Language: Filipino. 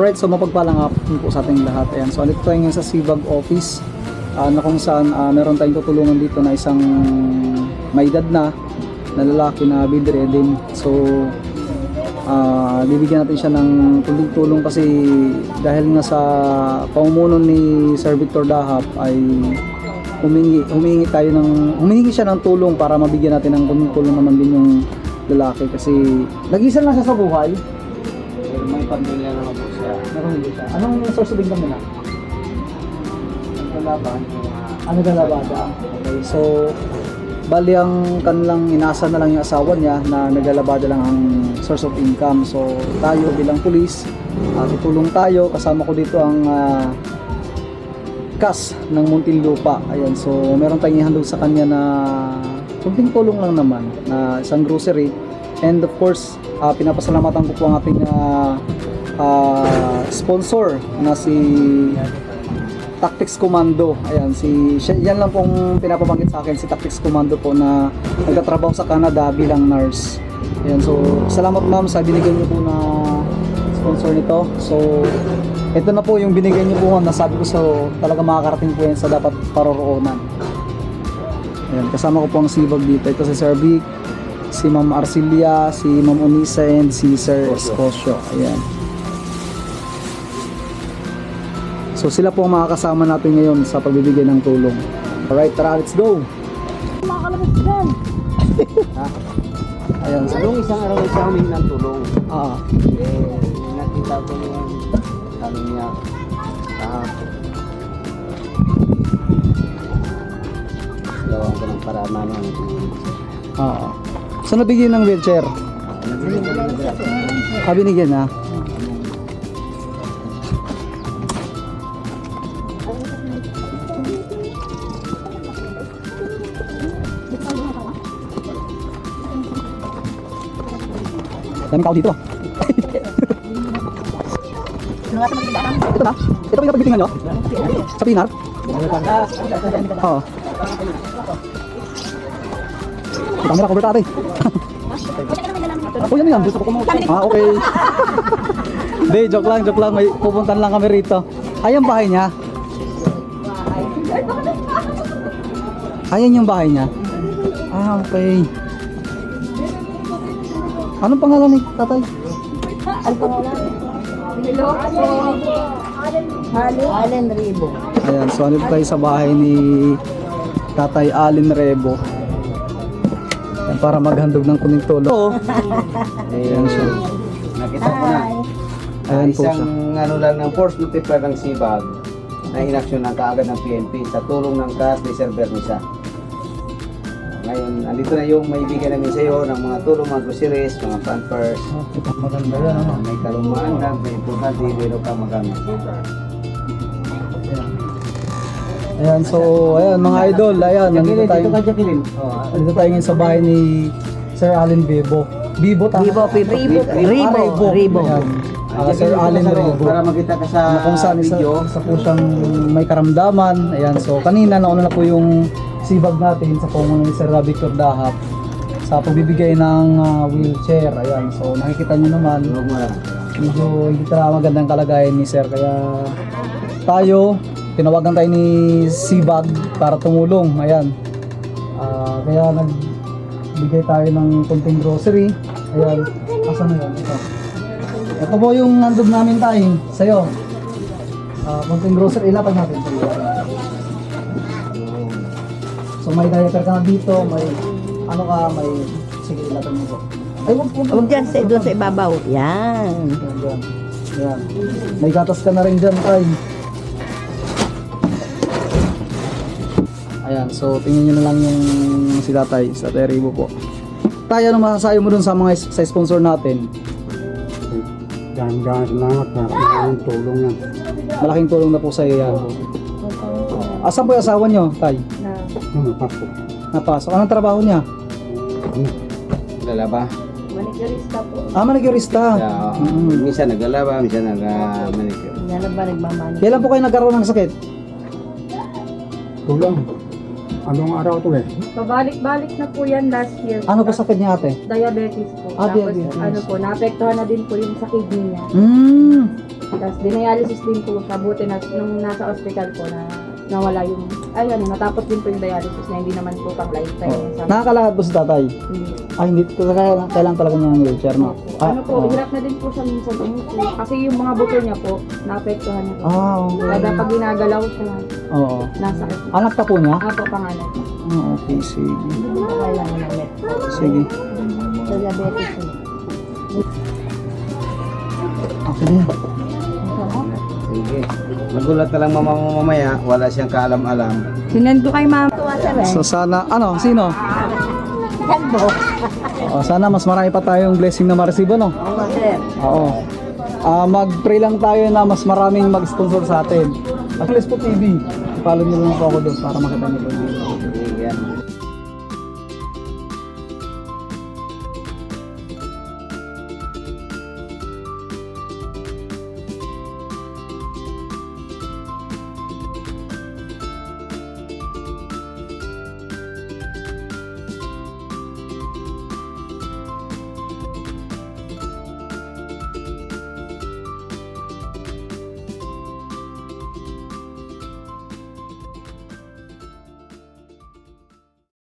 Alright, so mapagpalang hapon po sa ating lahat. Ayan, so alito tayo ngayon sa Sibag office na kung saan meron tayong tutulungan dito na isang may edad na lalaki na bedridden. So bibigyan natin siya ng tulong kasi dahil nga sa pamumuno ni Sir Victor Dahap ay humingi siya ng tulong para mabigyan natin ng tulong naman din yung lalaki kasi nag-isa lang siya sa buhay. May pamilya naman po siya. Nakahuli siya. Anong source of income nila? Nagkalaban. Naglalabada. Okay, so bali ang kanilang inasa na lang yung asawa niya na naglalabada lang ang source of income. So tayo bilang pulis, tutulong tayo. Kasama ko dito ang CAS ng Muntinlupa. Ayan, so meron tayong ihandog sa kanya na kunting tulong lang naman na isang grocery. And of course, pinapasalamatan ko po ang ating sponsor na si Tactics Commando. Ayan, yan lang pong pinapabanggit sa akin, si Tactics Commando po na nagtatrabaho sa Canada bilang nurse. Ayan, so salamat ma'am sa binigay niyo po na sponsor nito. So ito na po yung binigay niyo po ma'am, nasabi ko sa talaga makakarating po yan sa dapat paroroonan. Ayan, kasama ko po ang Sibag dito. Ito si Sir Vic, si Ma'am Arcilia, si Ma'am Unisa, and si Sir Escosio. Ayan. So sila po ang makakasama natin ngayon sa pagbibigay ng tulong. Alright, tara, let's go! Makakalabas dyan. Ayan, so, Nung isang araw siya humingi ng tulong. Nakita ko yung sabi niya kahapon. Gawa ko ng paraan na ng tulong. so nabigyan ng wheelchair. Binigyan na. Dami tao dito. Ito na? Ito ba yung pagbitingan nyo? Sa Pinar? Oo. Camera cover tate. Yan yan. Okay. Hindi, joke lang. May pupuntan lang kami rito. Ay, ang bahay niya. Ayan yung bahay niya. Okay. Anong pangalan ni tatay? Ano pangalan? Hello po. Allen Rebo. Ayan, so ano tayo sa bahay ni Tatay Allen Rebo. Ayan, para maghandog ng kuning tulong. Ayan siya. Nakita ko na. Ayan po siya. Isang ano lang ng force multiplier ng Sibag na inaksyon ng kaagad ng PNP sa tulong ng CAS ni Sir Bernisa. Ngayon, andito na yung may bigyan namin sa iyo ng mga tulong, mga groceries, mga pampers. Maganda yan, ano? May kalumaan lang, may importante, meron kang magamit. Ayan, so ayan mga idol, ayan, nandito tayo. Dito ka, Jacqueline. Nandito tayo ngayon sa bahay ni Sir Allen Bebo. Bibo tama? Rebo. Ayan. Sir Allen Rebo. Para makita ka sa Na kung saan video. isa po siyang may karamdaman. Ayan, so kanina nauna na po yung Sibag natin sa pamumuno ni Sir Victor Dahap sa pagbibigay ng wheelchair. Ayan, so nakikita niyo naman medyo hindi talaga magandang kalagayan ni Sir, kaya tinawagan tayo ni Sibag para tumulong. Ayan, kaya nagbigay tayo ng konting grocery. Ayan, asan na yun? Ito po yung nandun namin tayo sa'yo. Konting grocery, ilapag natin sa iyo. So may diaper ka na dito, may sige, ilapag mo po. Ay, Huwag dyan, doon sa ibabaw. Yan. Yan. May gatas ka na rin dyan, tay. Ayan, so tingnan nyo na lang yung si tatay, sa Teribo po. Tay, ano masasabi mo dun sa mga sa sponsor natin? Ganda salamat na malaking tulong yan. Malaking tulong na po sa iyo yan. Asan po yung asawa nyo, tay? Napasok. Anong trabaho niya? Lalaba. Manicurista po. Manicurista. Minsan naglalaba, minsan nag-manicure. Yan ba nagmamanicure? Kailan po kayo nagkaroon ng sakit? Tulong. Anong araw to eh? Pabalik-balik na po yan last year. Ano po sakit niya, ate? Diabetes po. Ah, Tapos diabetes. ano po, naapektuhan na din po yung sa kidney niya. Tapos dinialysis din po siya. Buti na nung nasa ospital po na nawala yung, ayun, natapos din po yung dialysis na hindi naman po pang lifetime. Sabi, Nakakalakad po si tatay? hindi. Ay, hindi. Kailangan talaga niya ng wheelchair, no? Ano po, hirap na din po siya minsan umupo. Kasi yung mga buto niya po, naapektuhan niya po. Okay. Kaya pag ginagalaw siya, Oo. nasa Anak ka po niya? Apo pangalan. Okay, sige. Hindi mo kailangan ng met. Sige. Sa diabetes yun. Okay na yan. Sige. Nagulat na lang mamaya, wala siyang kaalam-alam. Sinend ko kay mama. Tuwa sir eh. So sana, sino? Sagbo. Sana mas marami pa tayong blessing na ma-receive, no? Oo sir. Oo. Mag-pray lang tayo na mas maraming mag-sponsor sa atin. At Lespo TV, follow niyo lang po ako doon para makita niyo po yung video.